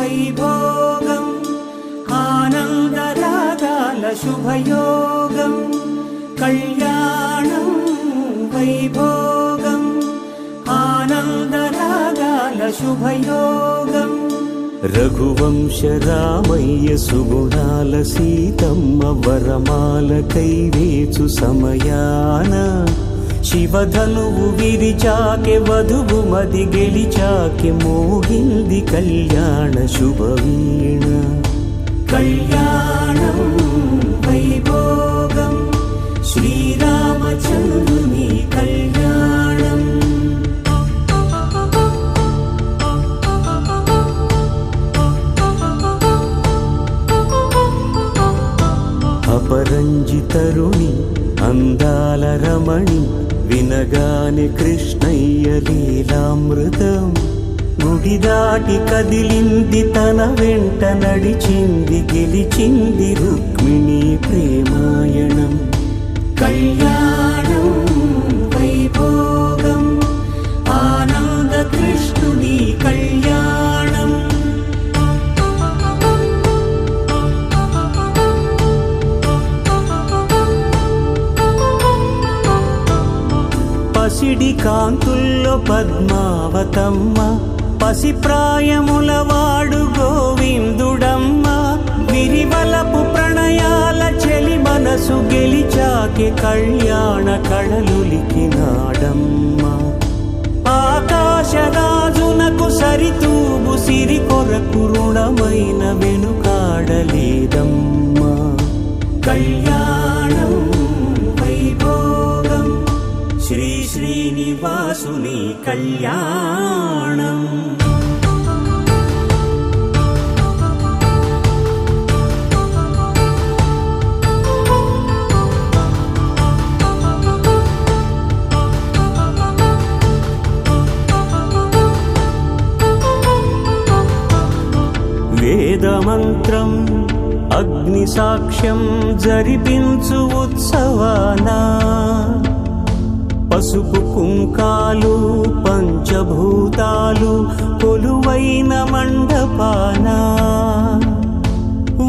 వైభోగం ఆనందరాగాల శుభయోగం కళ్యాణం వైభోగం ఆనందరాగాల శుభయోగం రఘువంశ రామయ్య సుగుణాల సీతమ్మ వరమాల కైవేచు సమయాన శివధనువు విరిచాకె వధువు మది గెలిచాకె మోగింది కళ్యాణ శుభవీణ కళ్యాణం వైభోగం శ్రీరామచంద్రుని కళ్యాణం అపరంజి తరుణి అందాల రమణి వినగానే కృష్ణయ్య లీలామృతం గుడి దాటి కదిలింది తన వెంట నడిచింది గెలిచింది రుక్మిణి ప్రేమాయణం కళ్యాణం వైభోగం ఆనంద కృష్ణుని కళ్యాణం పసిడి కాంతుల్లో పద్మావతమ్మ పసిప్రాయముల వాడు గోవిందుడమ్మ విరివలపు ప్రణయాల చెలి మనసు గెలిచాకే కళ్యాణ కళలులికినాడమ్మ ఆకాశరాజునకు సరితూగు సిరి కొరకు రుణమైన వెనుకాడలేదమ్మ కళ్యాణం వైభోగం శ్రీ శ్రీనివాసుని కళ్యాణం వేదమంత్రం అగ్ని సాక్ష్యం జరిపించు ఉత్సవానా పసుపు కుంకాలు పంచభూతాలు కొలువైన మండపాన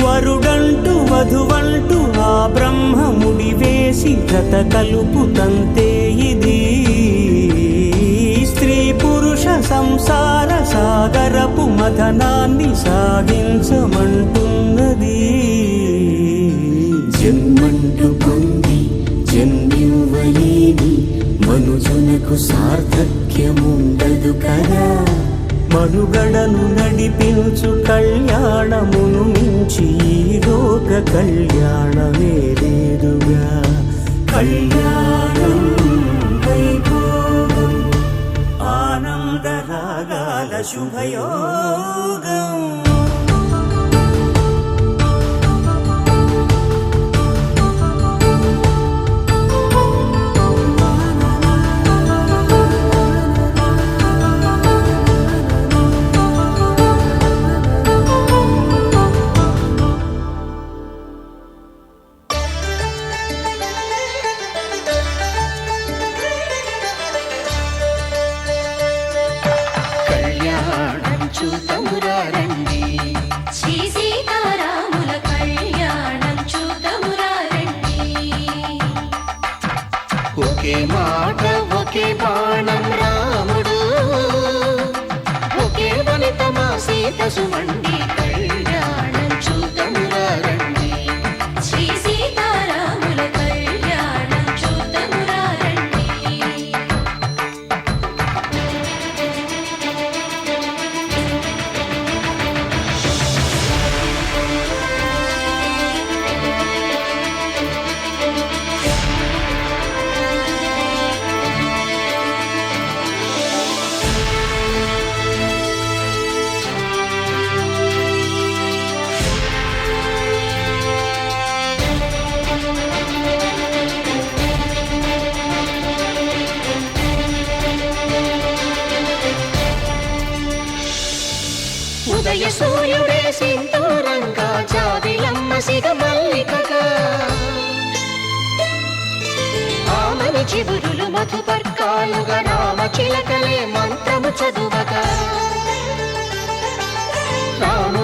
వరుడంటూ వధువంటూ ఆ బ్రహ్మముడి వేసి జత కలుపుతంతే ఇది స్త్రీ పురుష సంసార సాగరపు మథనాన్ని సాగించమంటున్నది జన్మంటూ పొంది జన్మివ్వలేని మనుజునకు సార్థక్యముండదు కదా మనుగడను నడిపించు కళ్యాణమును మించి ఈ లోక కళ్యాణమే లేదుగా కళ్యాణం వైభోగం ఆనందరాగాల శుభయోగం ఒకే మాట ఒకే బాణం రాముడు ఒకే వనిత మా సీత సుమండి కళ్యాణం చూతమురా రండి శ్రీ సీతారాముల కళ్యాణం చూతమురా రండి ఉదయ సూర్యుడే సింధూరంగా జాబిలమ్మ సిగ మల్లికగా ఆమని చివురులు మధుపర్కాలుగా రామ చిలకలే మంత్రము చదువగా రామ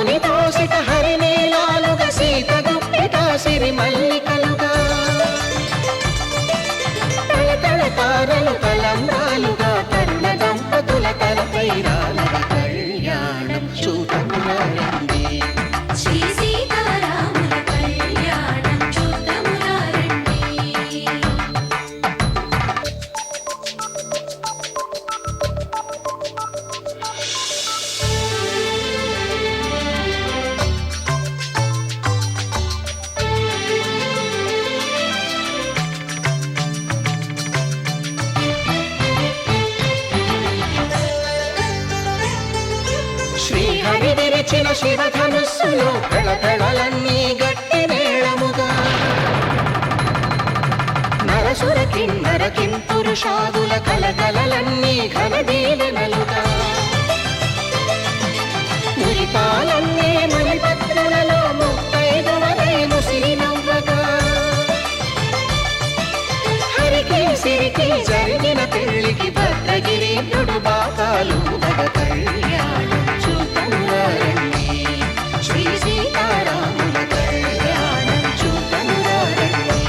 పలు తలంబ్రాలుగా తరుణ దంపతుల తలపై రాలని కళ్యాణం చూడమురండి. శ్రీ సీతారాముల కళ్యాణం చూద్దామురా రండి. శ్రీహరి విరిచిన శివధనుస్సులో కళకళలన్నీ గట్టి మేళముగా నరసుర కిన్నర కింపురుషాదుల కలకలలన్నీ ఘనదీవెనలుగా మురిపాలన్నీ మణిపత్రులలో ముత్తైదువలై ముసిరినవ్వగా హరికి సిరికి జరిగిన పెళ్లికి భద్రగిరీంద్రుడు బాకాలు కళ్యాణం చూడమురండి. శ్రీ సీతారాముల కళ్యాణం చూడమురండి.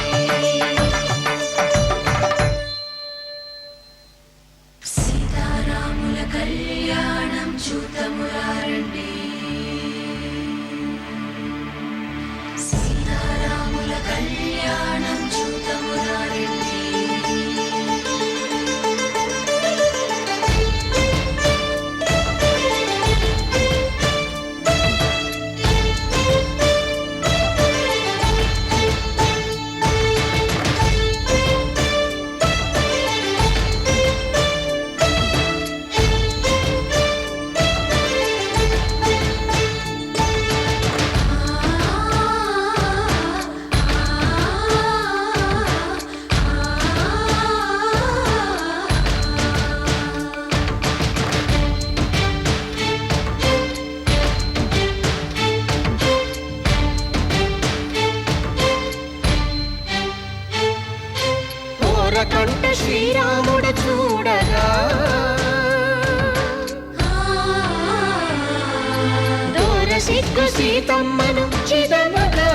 సీతారాముల కళ్యాణం చూద్దామురా రండి. సీతారాముల కళ్యాణం చూద్దామురా రండి. కంట శ్రీరాముడు చూడగా దూర సిగ్గు సీతమ్మను చిదమగా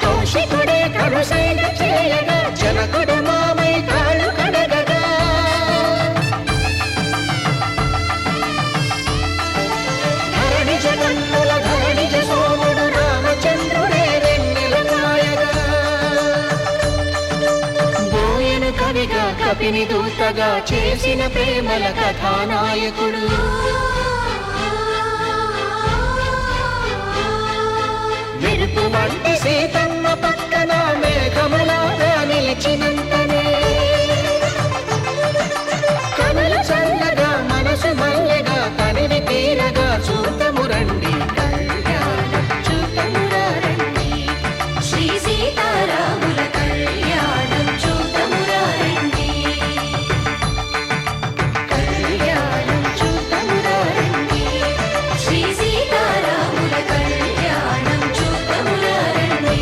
కౌశికుడే కరుసైన చేయగా జనకుడు మామై కాళ్ళు కడగగా ధరణి జగన్నుల ధరణిజ సోముడు రామచంద్రుడే కవిగా కపిని దూతగా చేసిన ప్రేమల కథానాయకుడు మెరుపు వంటి సీతమ్మ పక్కన మేఘములాగా నిలిచినంతనే కనులు చల్లగా మనసు మల్లెగా తనివి తీరగా చూడమురండి. కళ్యాణం చూడమురండి. శ్రీ సీతారాముల కళ్యాణం చూద్దామురా రండి. కళ్యాణం చూడమురండి. శ్రీ సీతారాముల కళ్యాణం చూద్దామురా రండి.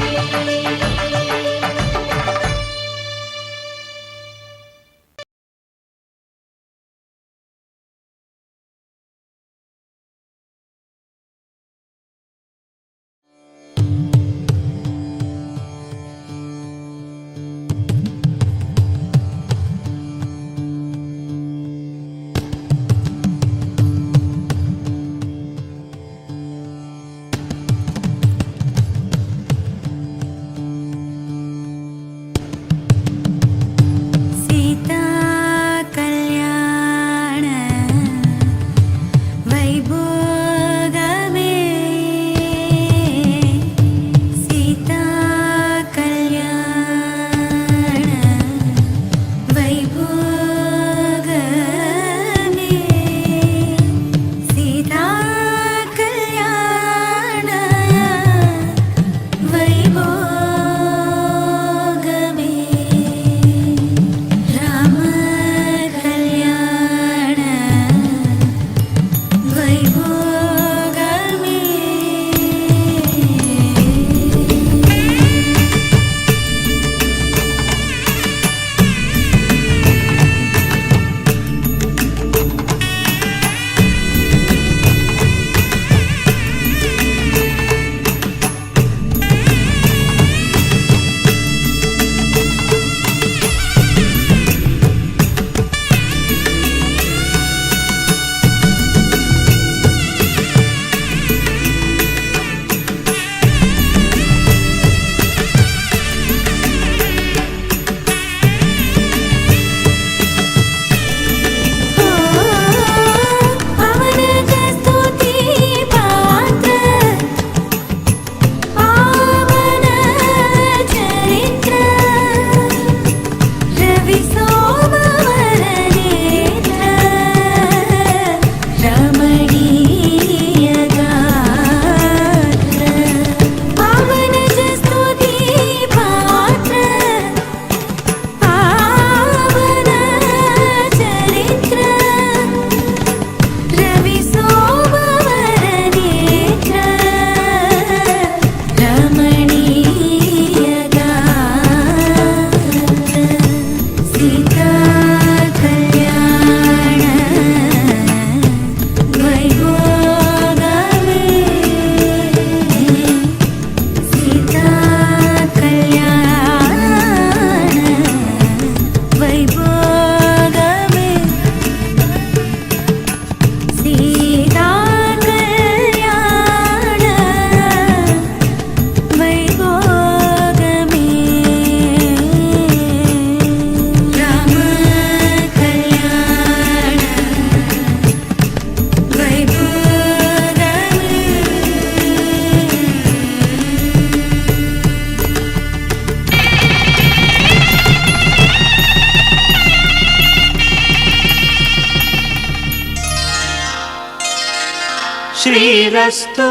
శ్రీరస్తు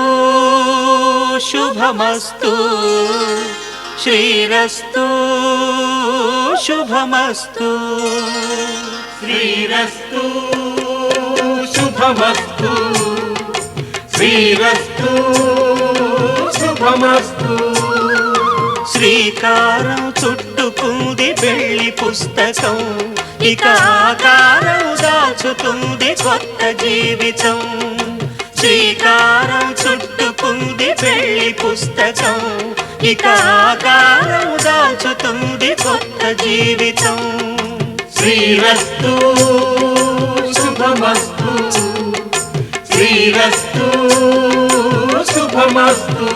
శుభమస్తు శ్రీరస్తు శుభమస్తు శ్రీరస్తు శుభమస్తు శ్రీరస్తు శుభమస్తు శ్రీకారం చుట్టుకుంది పెళ్లి పుస్తకం ఇక ఆకారం దాచుతుంది కొత్త జీవితం శ్రీకారం చుట్టుకుంది పెళ్లి పుస్తకం ఇక ఆకారం దాచుతుంది కొత్త జీవితం శ్రీరస్తు శుభమస్తు శ్రీరస్తు శుభమస్తు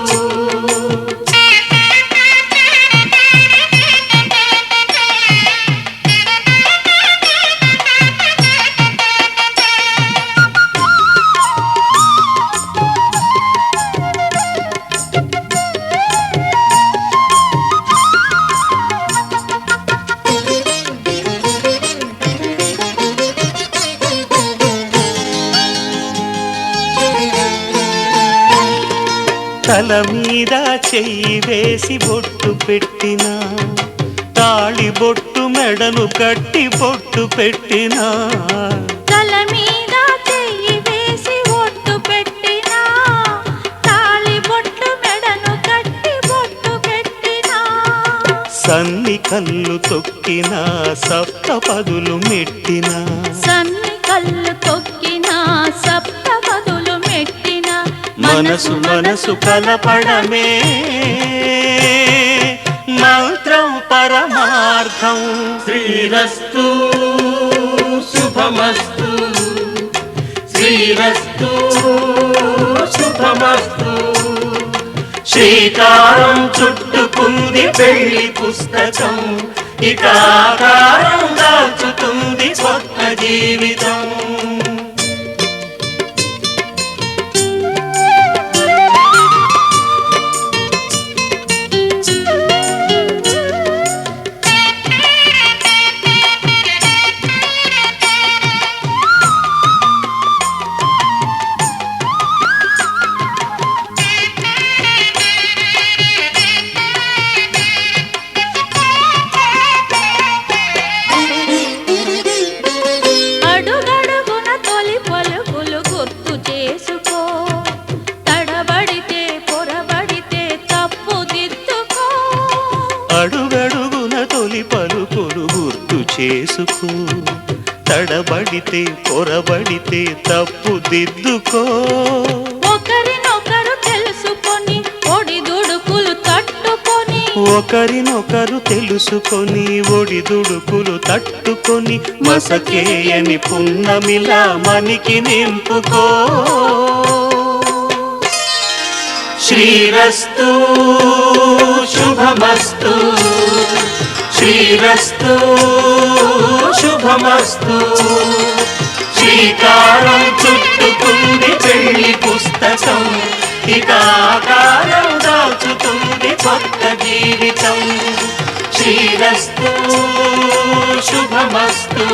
తల మీద చెయ్యి వేసి బొట్టు పెట్టినా తాళి బొట్టు మెడను కట్టి బొట్టు పెట్టినా తల మీద చెయ్యి వేసి ఒట్టు పెట్టినా తాళి బొట్టు మెడను కట్టి బొట్టు పెట్టినా సన్ని కళ్ళు తొక్కినా సప్త పదులు మెట్టినా సన్ని కళ్ళు తొక్కినా సప్త పదులు మెట్టినా మనసు మనసు కలపడమే మంత్రం పరమార్థం శ్రీరస్తు శుభమస్తు శ్రీరస్తు శుభమస్తు శ్రీకారం చుట్టుకుంది పెళ్లి పుస్తకం ఇక ఆకారం దాచుతుంది కొత్త జీవితం అడుగడుగున తొలి పలుకులు గుర్తు చేసుకో తడబడితే పొరబడితే తప్పు దిద్దుకో అడుగడుగున తొలి పలుకులు గుర్తు చేసుకో తడబడితే పొరబడితే తప్పు దిద్దుకో ఒకరినొకరు తెలుసుకొని ఒడిదుడుకులు తట్టుకొని ఒకరినొకరు తెలుసుకొని ఒడిదుడుకులు తట్టుకొని మసకేయని పున్నమిలా మనికి నింపుకో శ్రీరస్తు శుభమస్తు శ్రీరస్తు శుభమస్తు శ్రీకారం చుట్టుకుంది పెళ్లి పుస్తకం ఇక ఆకారం దాచుతుంది కొత్త జీవితం శ్రీరస్తు శుభమస్తు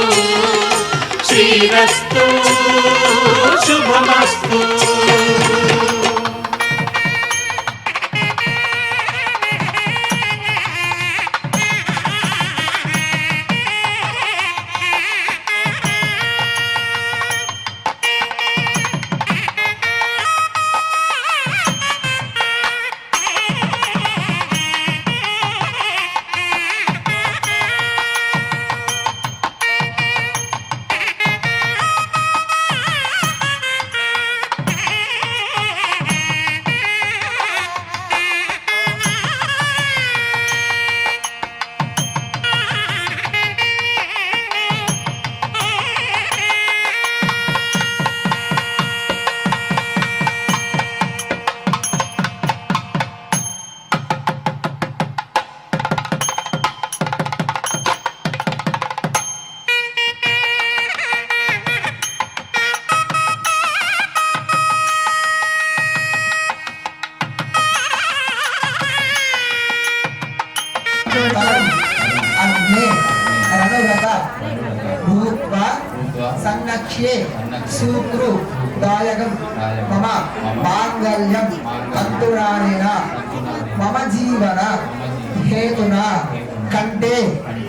శ్రీరస్తు శుభమస్తు సన్నక్ష్యే సూక్రు దాయకం మమ మాంగళ్యం తంతురాణేన మమ జీవన హేతునా కంటే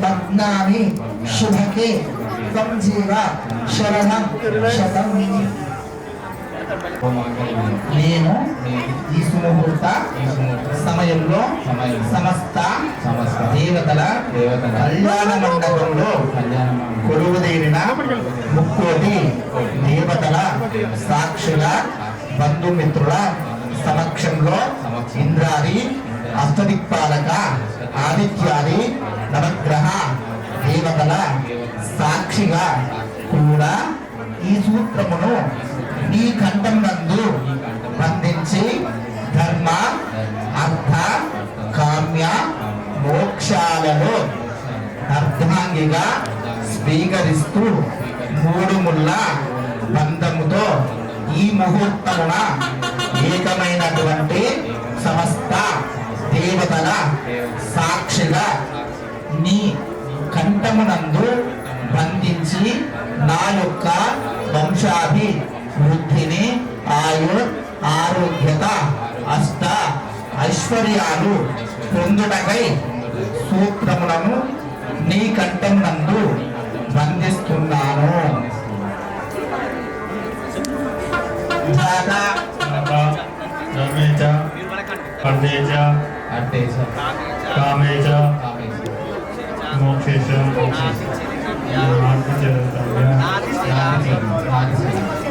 బధ్నామి శుభకే త్వం జీవ శరణం శతం. నేను ఈ సుముహూర్త సమయంలో సమస్త దేవతల కళ్యాణ మండపంలో కొలువుదేరిన ముక్కోటి దేవతల సాక్షుల బంధుమిత్రుల సమక్షంలో ఇంద్రాది అష్టదిక్పాలక ఆదిత్యాది నవగ్రహ దేవతల సాక్షిగా కూడా ఈ సూత్రమును నీ కంఠం నందు బంధించి ధర్మ అర్థ కామ్య మోక్షాలలో అర్ధాంగిగా స్వీకరిస్తూ మూడు ముళ్ళ బంధముతో ఈ ముహూర్తమున ఏకమైనటువంటి సమస్త దేవతల సాక్షిగా నీ కంఠమునందు బంధించి నా యొక్క వంశాభి వృద్ధిని ఆయు ఆరోగ్యత అష్ట ఐశ్వర్యాలు పొందుటకై సూత్రములను నీ కంఠం నందు బంధిస్తున్నాను.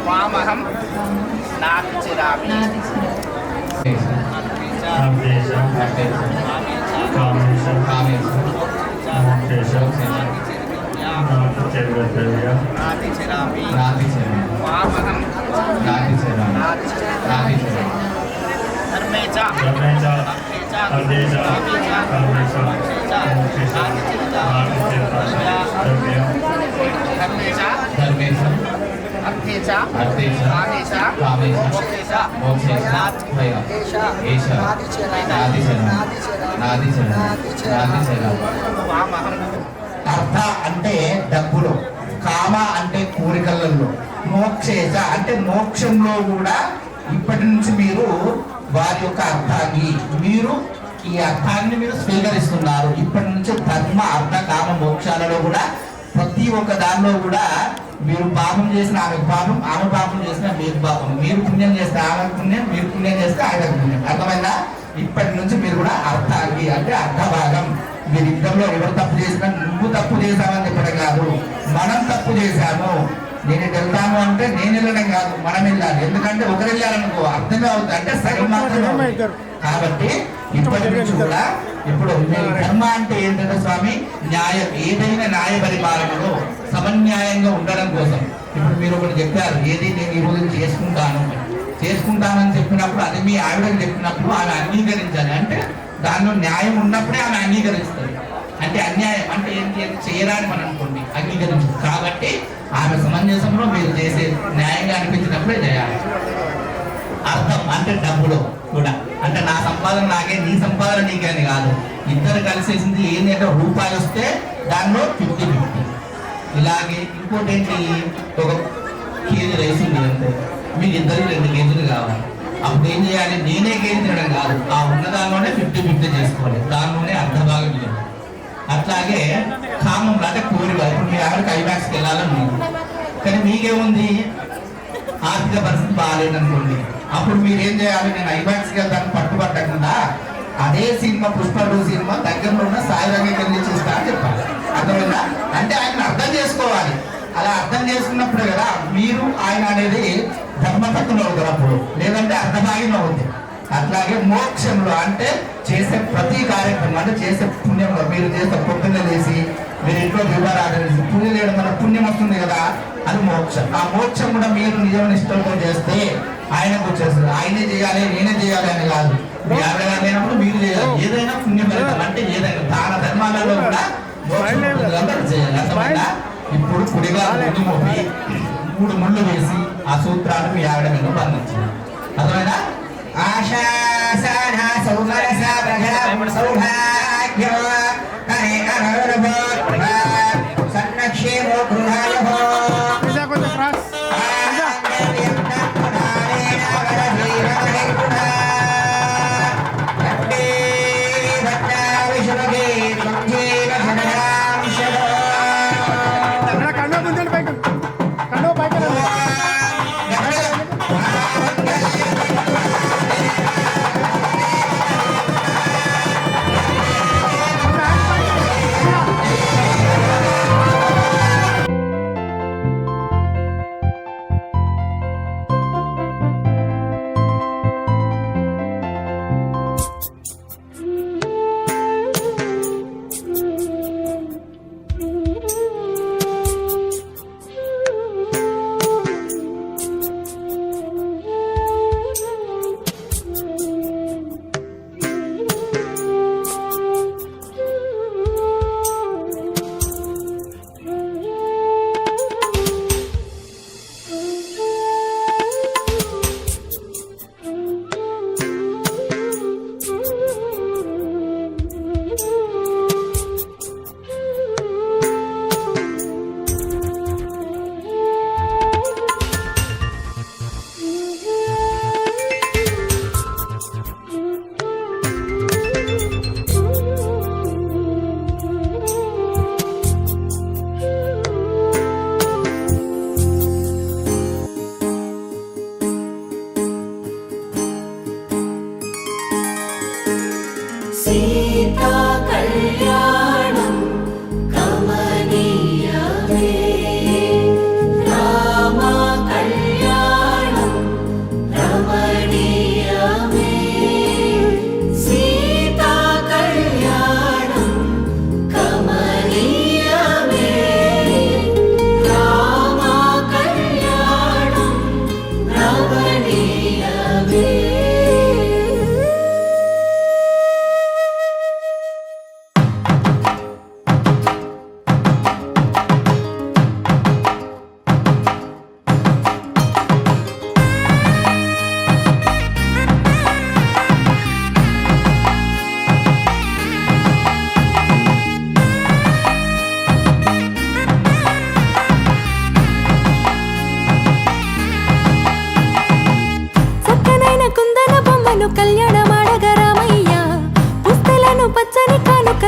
వామహం నాభిచరామి వామహం ధర్మే చ అర్థ అంటే డబ్బులు, కామ అంటే కోరికలలో, మోక్షేశ అంటే మోక్షంలో కూడా ఇప్పటి నుంచి మీరు వారి యొక్క అర్థాన్ని ఈ అర్థాన్ని మీరు స్వీకరిస్తున్నారు. ఇప్పటి నుంచి ధర్మ అర్థ కామ మోక్షాలలో కూడా ప్రతి ఒక్క దానిలో కూడా మీరు పాపం చేసిన ఆమెకు పాపం, ఆమె పాపం చేసిన మీకు పాపం, మీరు పుణ్యం చేస్తే ఆమె పుణ్యం, మీరు పుణ్యం చేస్తే ఆయన పుణ్యం. అర్థమైందా? ఇప్పటి నుంచి మీరు కూడా అర్థాన్ని అంటే అర్ధ భాగం. మీరు ఇద్దరిలో ఎవరు తప్పు చేసినా నువ్వు తప్పు చేశామని చెప్పడం కాదు, మనం తప్పు చేశాము. నేను వెళ్తాను అంటే నేను వెళ్ళడం కాదు, మనం వెళ్ళాలి. ఎందుకంటే ఒకరు వెళ్ళాలనుకో అర్థమే అవుతుంది, అంటే సగం మాత్రమే. కాబట్టి ఇప్పటి నుంచి కూడా ఇప్పుడు ధర్మ అంటే ఏంటంటే స్వామి న్యాయం, ఏదైనా న్యాయ పరిపాలనలో సమన్యాయంగా ఉండడం కోసం. ఇప్పుడు మీరు ఒకటి చెప్పారు, ఏది నేను ఈ రోజు చేసుకుంటానని చెప్పినప్పుడు అది మీ ఆవిడకి చెప్పినప్పుడు ఆమె అంగీకరించాలి. అంటే దానిలో న్యాయం ఉన్నప్పుడే ఆమె అంగీకరిస్తుంది. అంటే అన్యాయం అంటే ఏంటి అది చేయరాని మనం అనుకోండి అంగీకరించు. కాబట్టి ఆమె సమంజసంలో మీరు చేసే న్యాయంగా అనిపించినప్పుడే చేయాలి. అర్థం అంటే డబ్బులో కూడా అంటే నా సంపాదన నాకే, నీ సంపాదన నీకే అని కాదు. ఇద్దరు కలిసేసింది ఏంటి అంటే రూపాయలు వస్తే దానిలో 50-50. ఇలాగే ఇంకోటి ఏంటి, ఒక కేజీ రైస్ ఉంది అంటే మీకు ఇద్దరికి 2 కేజీలు కావాలి. అప్పుడు ఏం చేయాలి, నేనే కేజీ తినడం కాదు, ఆ ఉన్న దానిలోనే 50-50 చేసుకోవాలి, దానిలోనే అర్ధ భాగం ఇవ్వాలి. అట్లాగే కామంలో అంటే కోరిక. ఇప్పుడు మీ ఆవిడకి ఐమాక్స్కి వెళ్ళాలని ఉంది, కానీ మీకేముంది ఆర్థిక పరిస్థితి బాగాలేదనుకోండి, అప్పుడు మీరేం చేయాలి, నేను ఐమాక్స్కి వెళ్తాను పట్టుబట్టకుండా అదే సినిమా పుష్ప 2 సినిమా దగ్గరలో ఉన్న సాయి రంగకి వెళ్ళి చూస్తా అని చెప్పాలి. అర్థమైందా? అంటే ఆయన అర్థం చేసుకోవాలి. అలా అర్థం చేసుకున్నప్పుడు కదా మీరు ఆయన అనేది ధర్మతత్వం అవుతారు అప్పుడు, లేదంటే అర్ధభాగ్యం అవుతుంది. అట్లాగే మోక్షంలో అంటే చేసే ప్రతి కార్యక్రమం అంటే చేసే పుణ్యంలో మీరు చేసే పొద్దున్న లేసి మీరు ఇంట్లో దీపారాధన చేసి పూజ చేయడం వల్ల పుణ్యం వస్తుంది కదా, అది మోక్షం. ఆ మోక్షం కూడా మీరు నిజమైన ఇష్టంతో చేస్తే ఆయనకు వచ్చేస్తుంది. ఆయనే చేయాలి నేనే చేయాలి అని కాదు, మీ ఆవిడ లేనప్పుడు మీరు చేయాలి. ఏదైనా పుణ్యం ఫలితం అంటే ఏదైనా దాన ధర్మాలలో కూడా మోక్షం చేయాలి. అర్థమైనా? ఇప్పుడు కుడిగా ముందు మోపి 3 ముళ్ళు వేసి ఆ సూత్రాలు మీ ఆవిడ మీద బంధించారు. అర్థమైనా? ఆశాసన సౌమరస ప్రజల సౌభాగ్య అనేక సన్నక్షేమో గృహాయ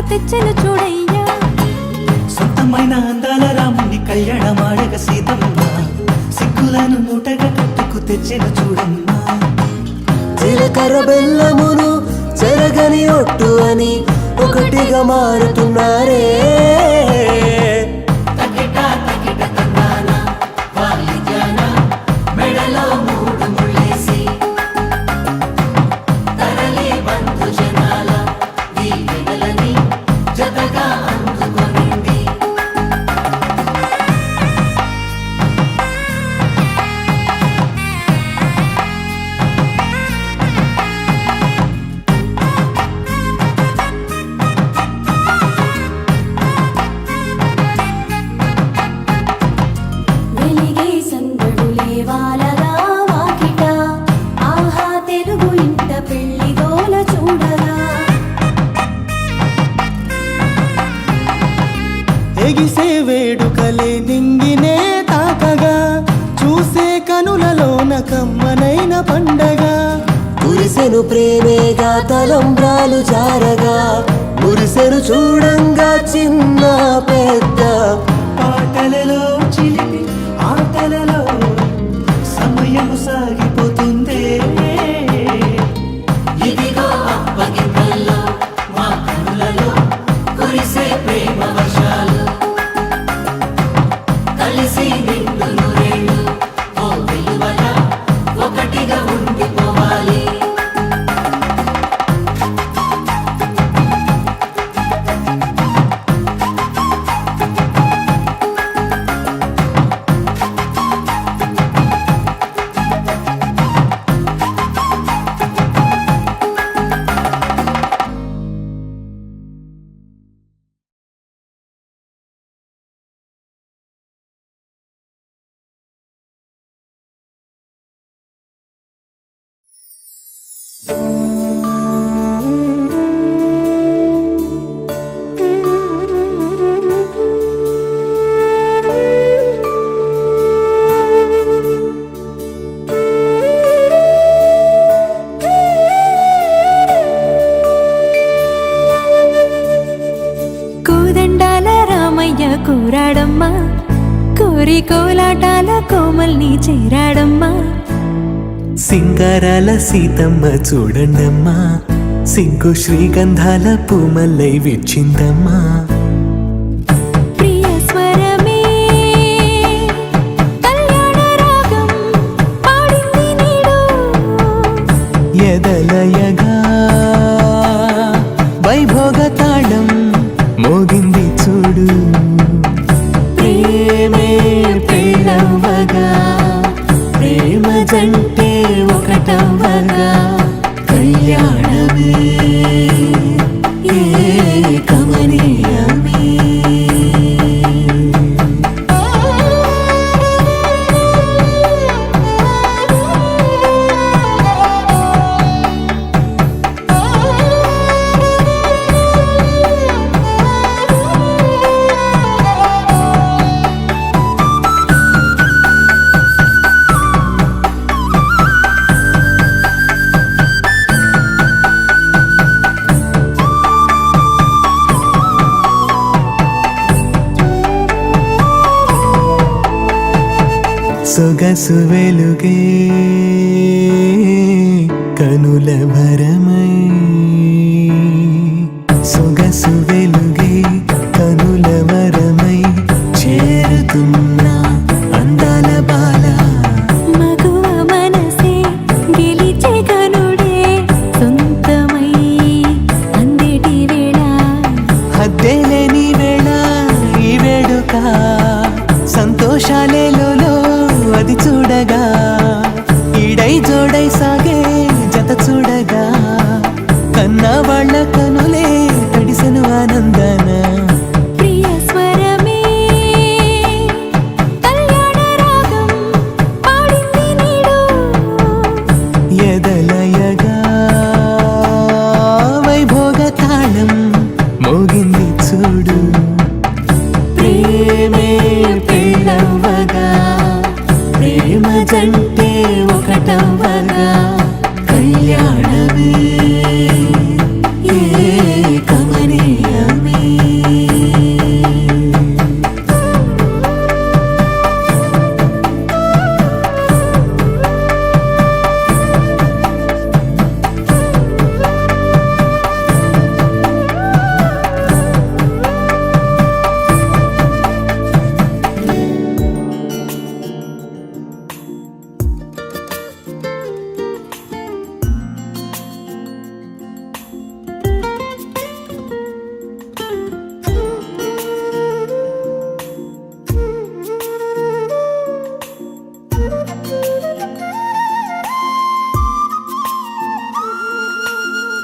తెచ్చను చూడయ్యా. సొంతమైన అందాల రాముని కళ్యాణమాడగ సీతమ్మ సిగ్గులను మూటగా కట్టుకు తెచ్చెను చూడమ్మా. జీలకర్ర బెల్లమును చెరగని ఒట్టు అని ఒకటిగా మారుతున్నారే. వెలిగే సందడులే వాలగా వాకిట, ఆహా తెలుగు ఇంట పెళ్లి గోల చూడగా. ఎగిసే వేడుకలే నింగినే తాకగా, చూసే కనులలోన కమ్మనైన పండగ. కురిసెను ప్రేమేగా తలంబ్రాలు జారగా, మురిసెను చూడంగా చిన్న పెద్ద. పాటలలో చిలిపి ఆటలలో సమయము సాగిపోతుందే. ఇదిగో అప్పగింతల్లో మా కనులలో కురిసే ప్రేమ వర్షాలు. కలిసి నిండు నూరేళ్ళు ఓ వెలువల ఒకటిగా ఉండిపోవాలి. కోదండాల రామయ్య కూరాడమ్మా, కోరి కోలాటాల కోమల్ని చేరాడమ్మా. సింగారాల సీతమ్మ చూడండమ్మా, సిగ్గు శ్రీగంధాల పూమల్లై విచ్చిందమ్మా. ప్రియ స్వరమే కళ్యాణ రాగం పాడింది నీడు, ఎదలయగా వైభోగ తాళం మోగింది చూడు. ప్రేమే పెళ్ళవ్వగా, ప్రేమ జంటే ఒకటవ్వగా, కళ్యాణమే కమనీయమే. సొగసు వెలుగే కనుల భరమై, సొగసు వెలుగే కనుల వరమై చేరుతున్న అందాల బాల. మగువ మనసే గెలిచే కనుడే సొంతమై అందేటి వేళ. హద్దేలేని వేళ ఈ వేడుక, సంతోషాలేలో అది చూడగా. ఈడై జోడై సాగే జత చూడగా, కన్నా వాళ్ళ కనులే తడిసెను ఆనందన. ప్రియ స్వరమే కళ్యాణ రాగం పాడింది నీడు, ఎదలయగా వైభోగ తాళం మోగింది చూడు. ప్రేమే పెళ్ళవ్వగా, ప్రేమ జంటే ఒకటవ్వగా, కళ్యాణమే కమనీయమే.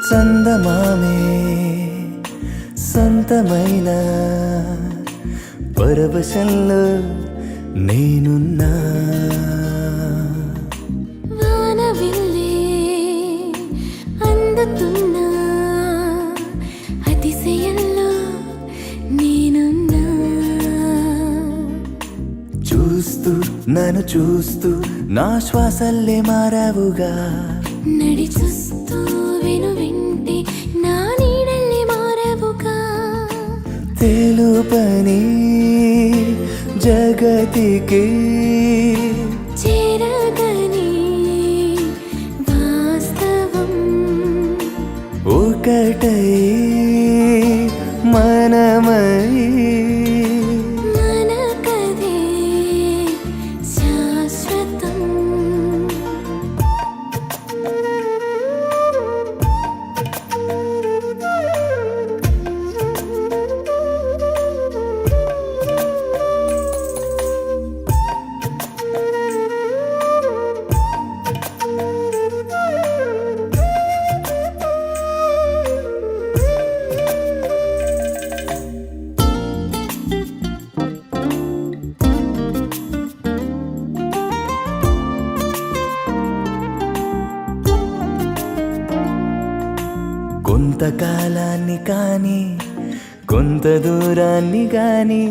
చందమామే సొంతమైన పరవశంలో నేనున్నా వానవిల్లే అందుతున్నా అతిశయంలో నేనున్నా చూస్తూ నన్ను చూస్తూ నా శ్వాసల్లే మారావుగా నడి చూస్తూ విను వింటే నా నీడల్లే మారావుగా తెలుపని జగతికి చేరగని వాస్తవం ఒకటై మనమై మన కదే శాశ్వతం కొంతకాలాన్ని కానీ కొంత దూరాన్ని కానీ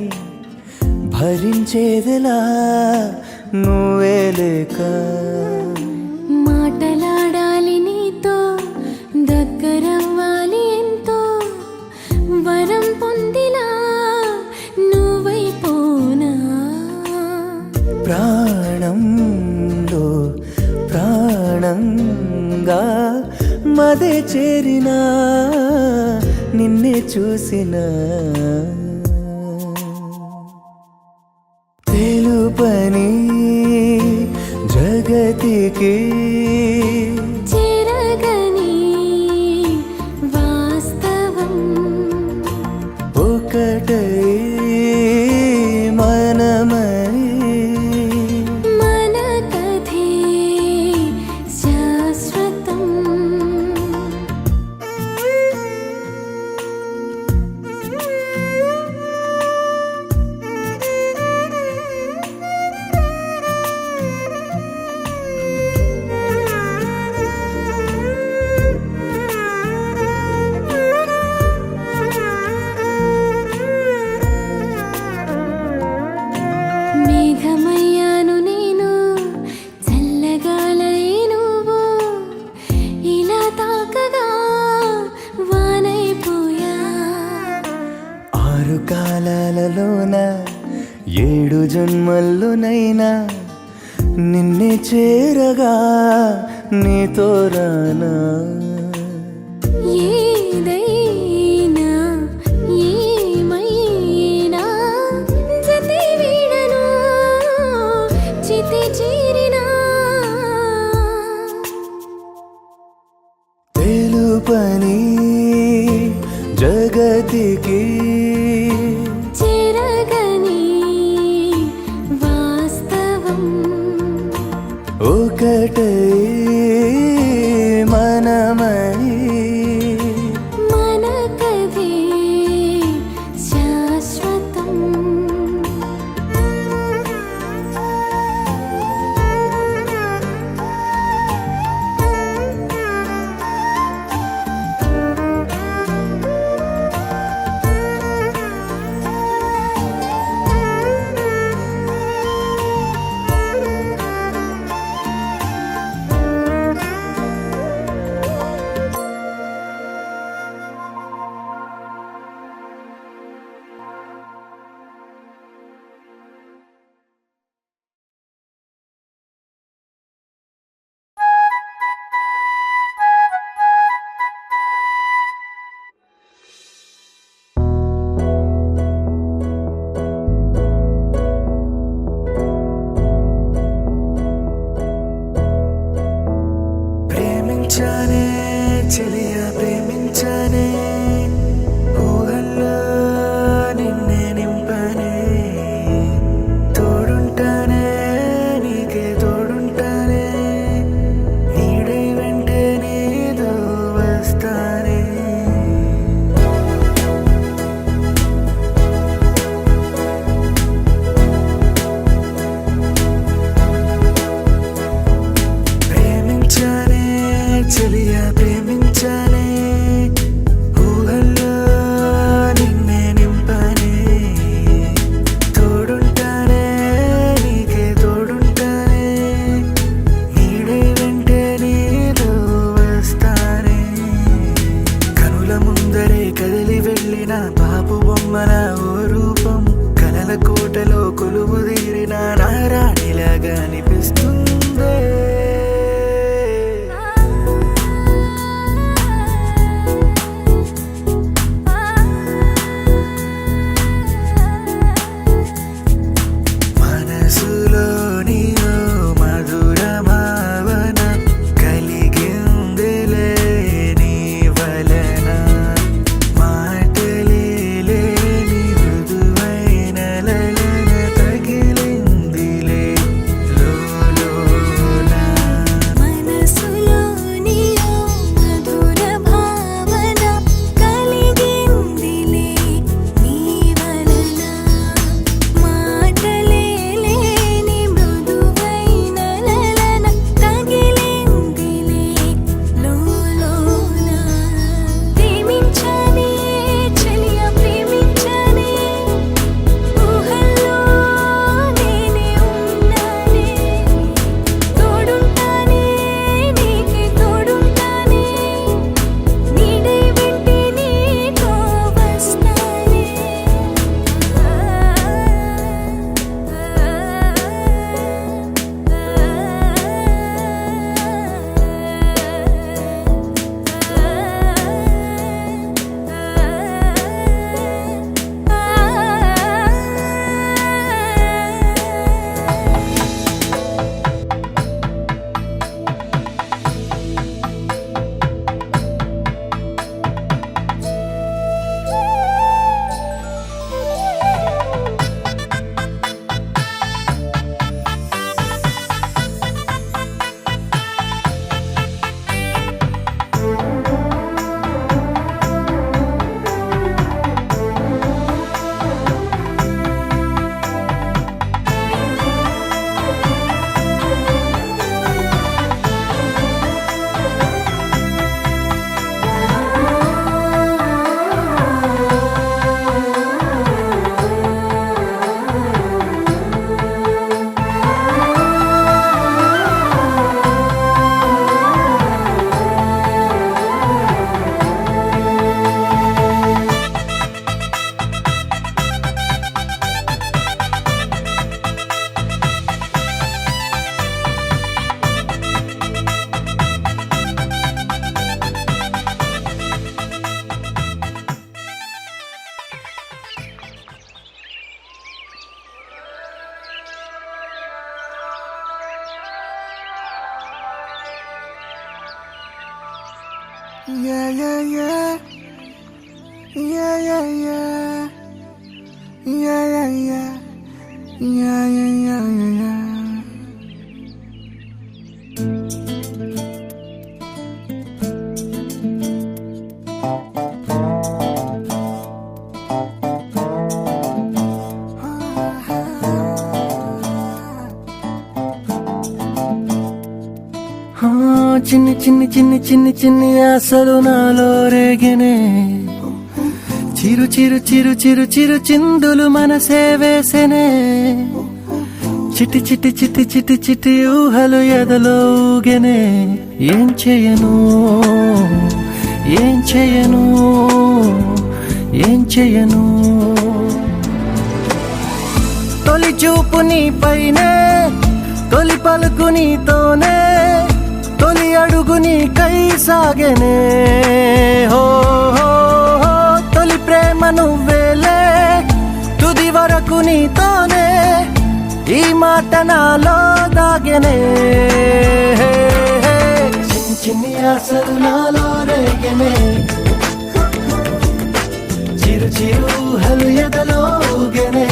భరించేదిలా నువ్వే లేక మాటలాడాలి నీతో దగ్గరవ్వాలి ఎంతో వరం పొందిలా నువ్వైపోనా ప్రాణంలో ప్రాణంగా మదే చేరినా నిన్నే చూసిన తెలుపని జగతికి చేరగని వాస్తవం ఒకటై మనమై మన కథే శాశ్వతం మేఘమయ్యాను నేను చల్లగాలై నువ్వు ఇలా తాకగా వానైపోయా 6 కాలాలలోన 7 జన్మల్లోనైనా నిన్నే చేరగా నీతో రానా ఏదైనా ఏమైనా జతే వీడను చితి చేరినా తెలుపని జగతికి చేరగని వాస్తవం ఒకటై మనమై మన కథే శాశ్వతం ప్రేమించానే చెలియా ప్రేమించానే ఊహల్లో నిన్నే నింపానే తోడుంటానే నీకే తోడుంటానే Yeah, yeah, yeah. Yeah, yeah, yeah. Yeah, yeah, yeah. Yeah, yeah, yeah, yeah, yeah. చిన్ని చిన్ని చిన్ని చిన్ని చిన్ని ఆశలు నాలో రేగినే చిరు చిరు చిరు చిరు చిరు చిందులు మనసే వేసెనే చిట్టి చిట్టి చిట్టి చిట్టి చిట్టి ఊహలు ఎదలో ఊగెనే ఏం చేయను ఏం చేయను ఏం చేయను తొలి చూపు నీ పైనే తొలి పలుకు నీతోనే తొలి అడుగు నీకై సాగెనే హో హో హో తొలి ప్రేమ నువ్వేలే తుది వరకు నీతోనే ఈ మాట నాలో దాగెనే చిన్ని చిన్ని ఆశలు నాలో రేగెనే చిరు చిరు ఊహలు ఎదలో ఊగెనే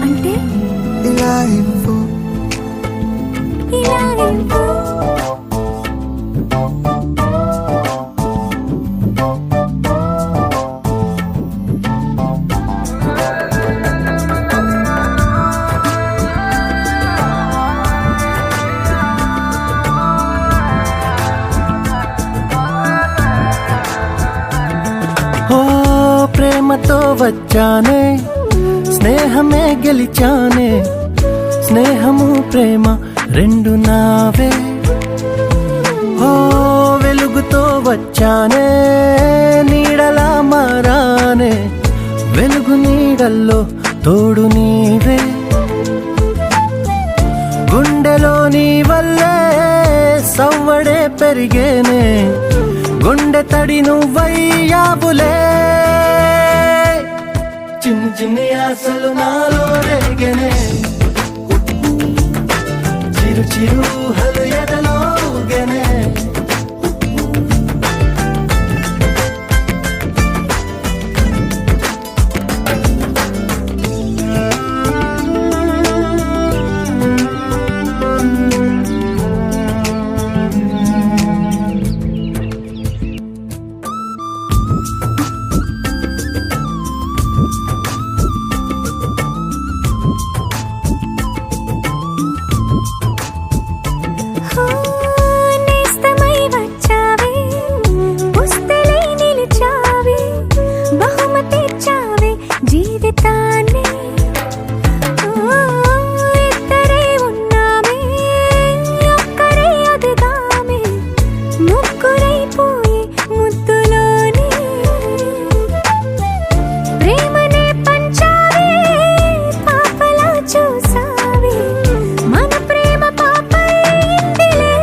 అంటే ఇలా ఇవ్వు. ఓ ప్రేమతో వచ్చానే స్నేహమే గెలిచానే స్నేహము ప్రేమ రెండు నావే ఓ వెలుగుతో వచ్చానే నీడలా మారానే వెలుగు నీడల్లో తోడు నీవే గుండెలో నీ వల్లే సవ్వడే పెరిగేనే గుండె తడి నువ్వయ్యావులే చిన్ని చిన్ని ఆశలు నాలో రేగెనే చిరు చిరు ఊహలు ఎదలో ఊగెనే నేస్తమై వచ్చావే పుస్తలై నిలిచావే బహుమతి ఇచ్చావే జీవితాన్ని ఇద్దరే ఉన్నామే ఒక్కరే అదిగామే ముగ్గురైపోయి ముద్దులోని ప్రేమనే పంచావే పాపలా చూసావే మన ప్రేమ పాపైందిలే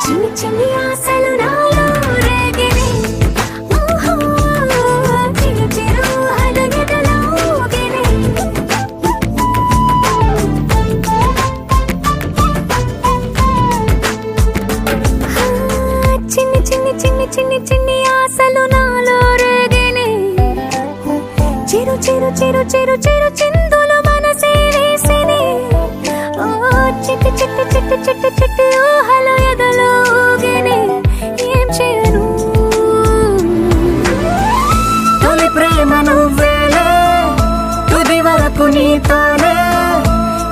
చిన్ని చిన్ని ఆశలు నాలో రేగినే ఓహో చిరు చిరు ఊహలు ఎదలో ఊగెనే చిన్ని చిన్ని చిన్ని చిన్ని చిన్ని ఆశలు నాలో రేగినే చిరు చిరు చిరు చిరు చిరు చిందులు మనసే వేసినే ఓ చిట్టి చిట్టి చిట్టి చిట్టి చిట్టి ఊహలు ఎదలో ఊగెనే ఏం చేయను తొలి ప్రేమ నువ్వేలే తుది వరకు నీతోనే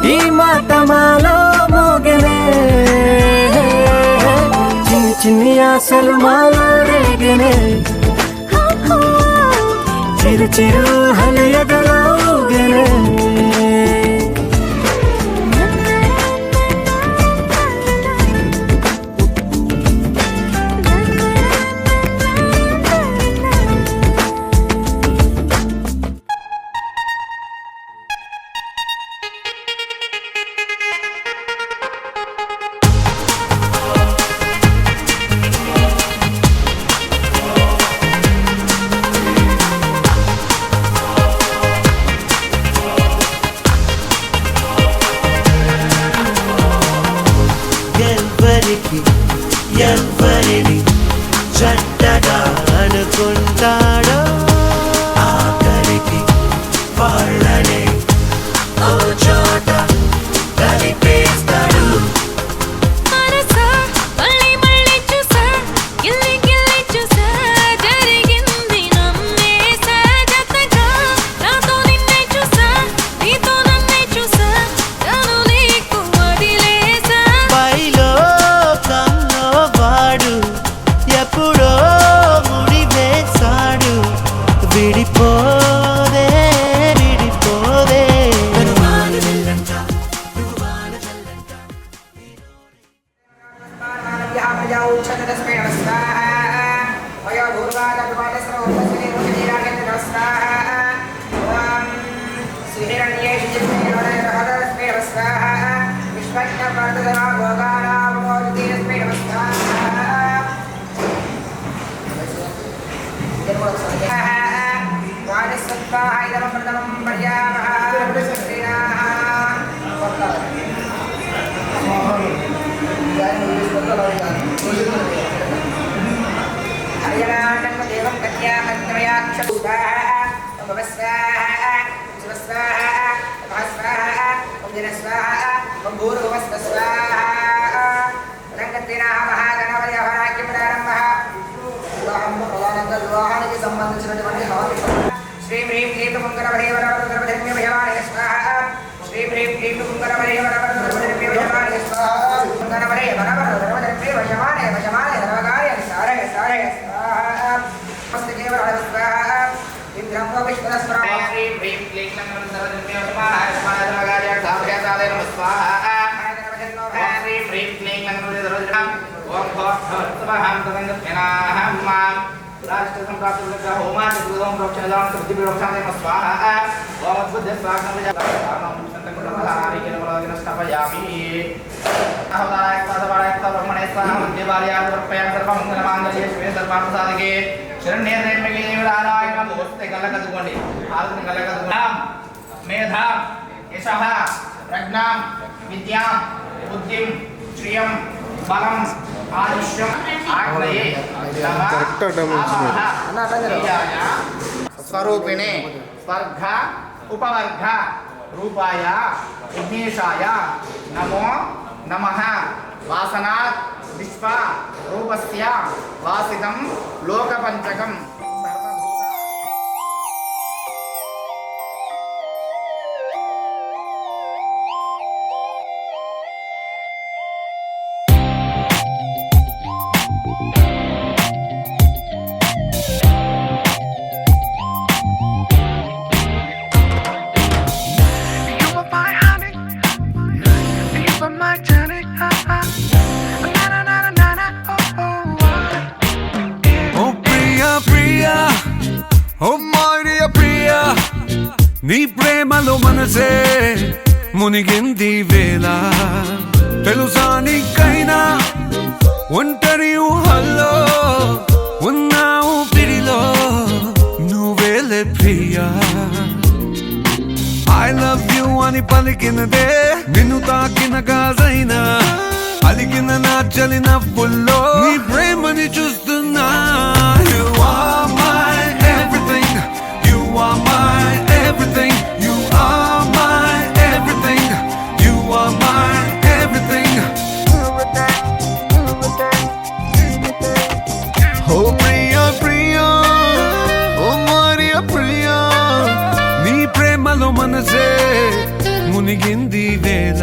ఈ మాట మాలో మోగెనే చిన్ని చిన్ని ఆశలు మాలో రేగెనే చిరు చిరు ఊహలు ఎదలో ఊగెనే ఆఖరికి ఎవ్వరిని జట్టగా అనుకుంటాడో ఆఖరికి వాళ్ళనే ఓ చోట కలిపేస్తాడు. మనసా మళ్ళీ మళ్ళీ చూసా, గిల్లి గిల్లి చూసా, జరిగింది నమ్మేసా, జతగా నాతో నిన్నే చూసా, నీతో నన్నే చూసా, నన్ను నీకు వదిలేసా. పైలో కన్నో వాడు ఎప్పుడో ముడి వేశాడు, విడిపోదే విడిపోదే. దేవం వివాహానికి సంబంధించినటువంటి శ్రీ హ్రీం క్లీం మంగళ భైరవరవరధర్మధర్మ్య భయవాణి స్వాహ. శ్రీ హ్రీం క్లీం మంగళ భైరవరవరధర్మధర్మ్య భయవాణి స్వాహ. మంగళ భైరవరవరధర్మధర్మ్య భయవాణి భయవాణి సర్వకార్య సారయ సారయ స్వాహ. మస్తకే వరద స్వాహ. ఇంద్రం విష్ణు స్వాహ. శ్రీ హ్రీం క్లీం మంగళ భైరవరధర్మయ భయవాణి సర్వకార్య సారయ సారయ స్వాహ. శ్రీ హ్రీం క్లీం మంగళ భైరవరధర్మయ ఓం భోః తదంగత్యనాహం మాం राष्ट्र संप्राप्त होमा चतुर्दों प्रोक्षणदान सृष्टि प्रोक्षणे स्वाहा ओम बुद्ध स्वागतं विजयनाम संतकुलमहारी केवलदिन स्थापयामि अहदाय पदवाय ब्रह्मणे स्वाहा देवालयां समर्पयामि सर्वमंगलमांगल्ये शिवे सर्वार्थसाधके शरण्ये त्र्यंबके नारायण नमोस्ते गलकदुकोंडि आदि गलकदुकोंडि मेधा यशः प्रज्ञा विद्या बुद्धिं श्रियं बलं आयुष्यम आग्रये स्वरूपिणे स्वर्ग उपवर्ग रूपाय विघ्नेशाय नमो नमः वासनात् विश्व रूपस्य वासितं लोकपञ्चकं నీ ప్రేమలో మనసే మునిగింది వేళ తెలుసా నీకైనా ఒంటరి ఊహల్లో ఉన్నావు పిడిలో నువ్వేలే ప్రియా ఐ లవ్ యు అని పలికినదే నిన్ను తాకిన గాజైనా అలిగిన నా చలి నవ్వుల్లో నీ ప్రేమని చూస్తున్నా You are my everything You are my everything You are my everything You are my everything Oh Priya Priya Oh Maria Priya నీ ప్రేమలో మనసే మునిగింది వేళ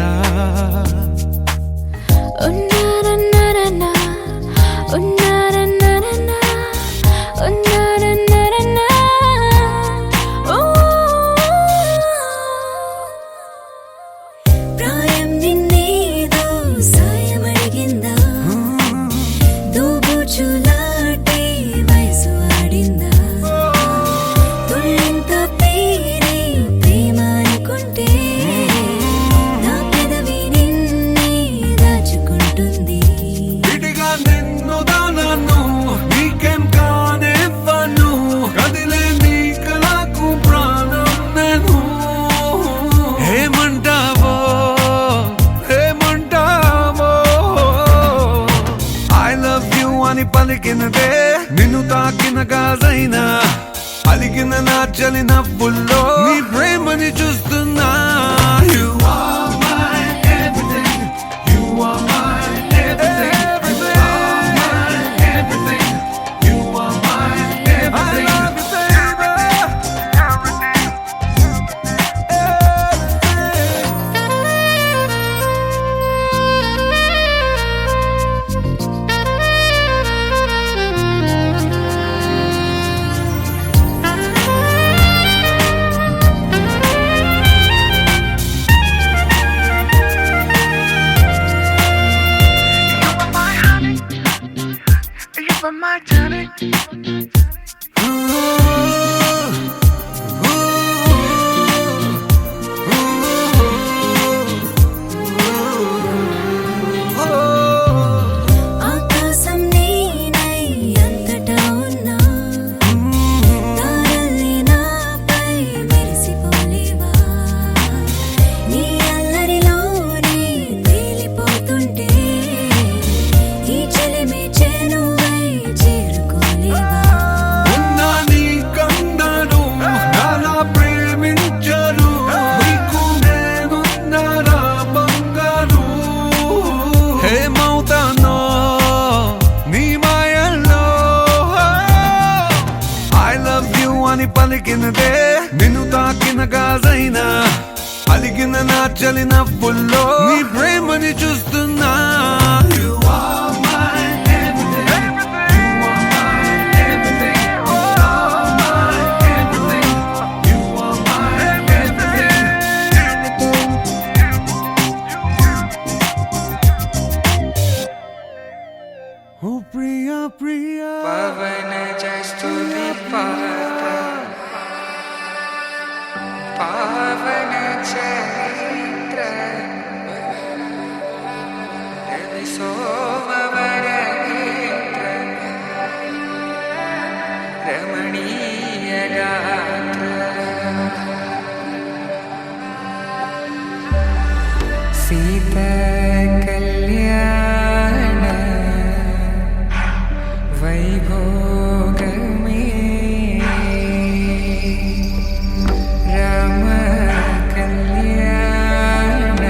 నా పెదవి నిన్నే దాచుకుంటుంది అని పలికినదే నిన్ను తాకిన గాజైనా అలిగిన నా చలి నవ్వుల్లో నీ ప్రేమని చూస్తున్నా You are my everything. You are my everything. You are my everything. You are my everything. I love you, ఆకాశం నేనై అంతటా ఉన్నా తారల్ని నాపై మెరిసిపోలేవా నీ అల్లరిలోనే తేలిపోతుంటే ఈ చెలిమి చేనువై చేరుకోలేవా ఉన్నా నీ కందను నాలా ప్రేమించరు నీకు నేనున్నారా బంగారు హేమవుతానో నీ మాయల్లో I love you అని పలికినదే నిన్ను తాకిన గాజైనా అలిగిన నా చలి నవ్వుల్లో నీ ప్రేమని చూస్తున్నా You are my everything. You are my everything. You are my everything. You are my everything. Oh Priya Priya పవన జస్తుతి పావన చరిత్ర రవి సోమవర నేత్ర రమణీయ గాత్ర సీత కళ్యాణ వైభోగమే రామ కళ్యాణ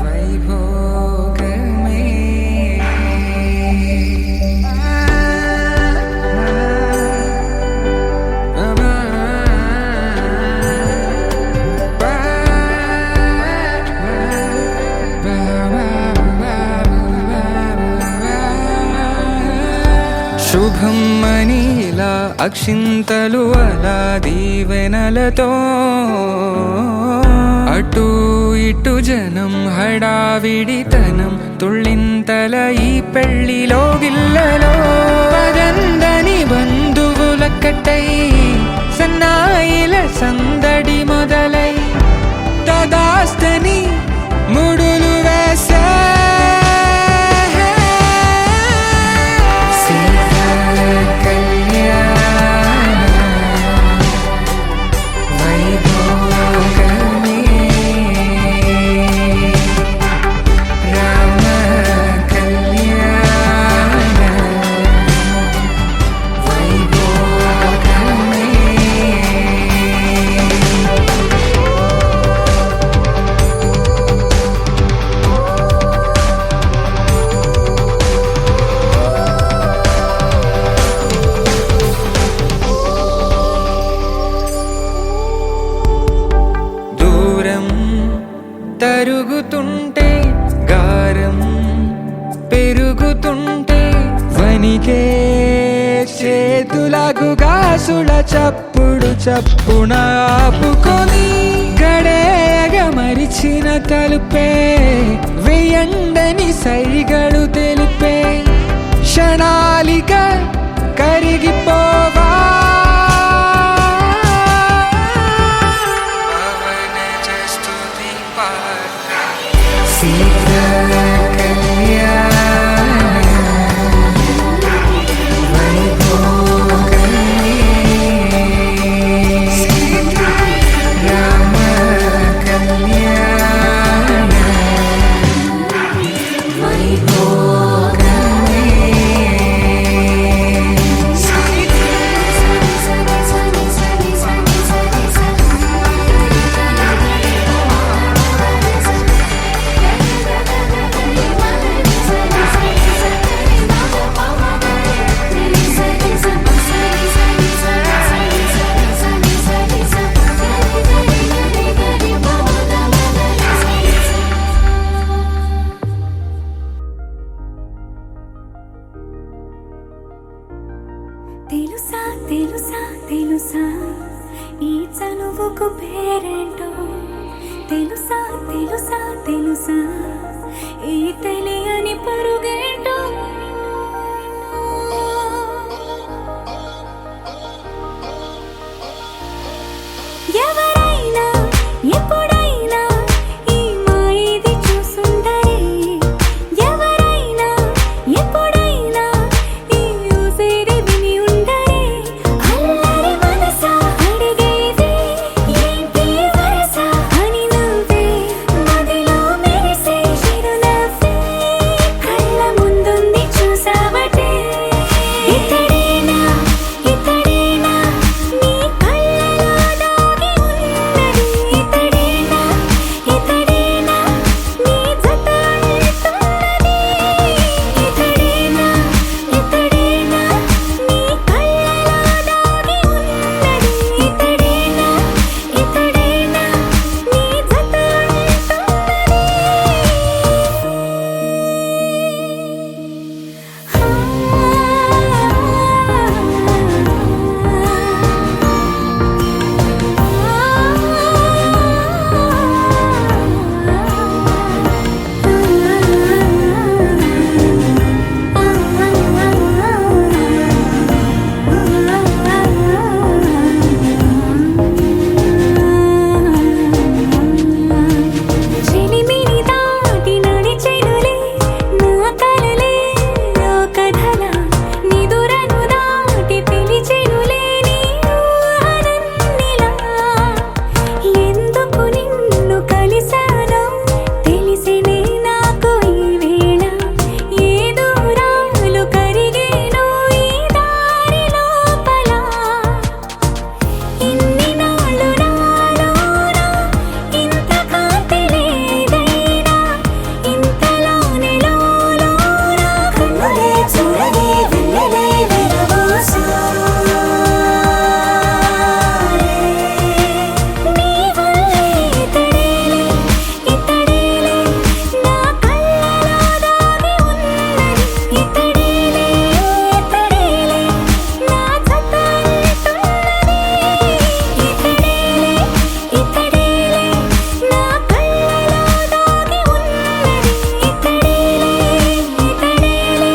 వైభోగమే శుభం మనీలా అక్షింతలు అలా దీవెనలతో అటు ఇటు జనం హడావిడితనం తుళ్ళింతల ఈ పెళ్లిలో గిల్లలో పదందని బంధువులక్కటై సన్నాయిల సందడి మొదలై తదాస్తని ముడులు వేసే తరుగుతుంటే గారం పెరుగుతుంటే వనికే చేతులకు గాసుల చప్పుడు చప్పున ఆపుకొని గడేగ మరిచిన తలుపే వేయండని సైగడు తెలిపే క్షణాలిక కరిగిపోవా తెలుసా ఈ చనువుకు పేరేంటో తెలుసా తెలుసా తెలుసా ఈ తెలియని పరుగేంటో ఎవరైనా ఎప్పుడైనా ఈ మాయది చూసుండరే ఎవరైనా ఎప్పుడైనా ఈ ఊసేది విని ఉండరే అల్లరి మనసా అడిగేది ఏంటి వరస అని నువ్వే మదిలో మెరిసే చిరునవ్వే కళ్ళ ముందుంది చూసావటే ఇతడేనా ఇతడేనా నీ కళ్ళలో దాగి ఉన్నది ఇతడేనా ఇతడేనా నీ జత అంటున్నది ఇతడేనా ఇతడేనా నీ కళ్ళలో దాగి ఉన్నది ఇతడేనా ఇతడేనా నీ జత చెలిమిని దాటి నడిచెనులే నా కలలే ఓ కథలా నిదురను దాటి పిలిచెనులే నీ ఊహలన్నిలా ఎందుకు నిన్ను కలిసానో తెలిసినే నాకు ఈ వేళ ఏ దూరాలు కరిగేనో ఈ దారి లోపల ఇన్ని నాళ్ళు నాలోన ఇంత కాంతి లేదైనా ఇంతలోనే లోలోన కన్నులే చూడగే వెన్నెలే విరబోసారే నీ వల్లే ఇతడేలే ఇతడేలే నా కళ్ళలో దాగి ఉన్నది ఇతడేలే ఇతడేలే నా జత అంటున్నది ఇతడేలే ఇతడేలే నా కళ్ళలో దాగి ఉన్నది ఇతడేలే ఇతడేలే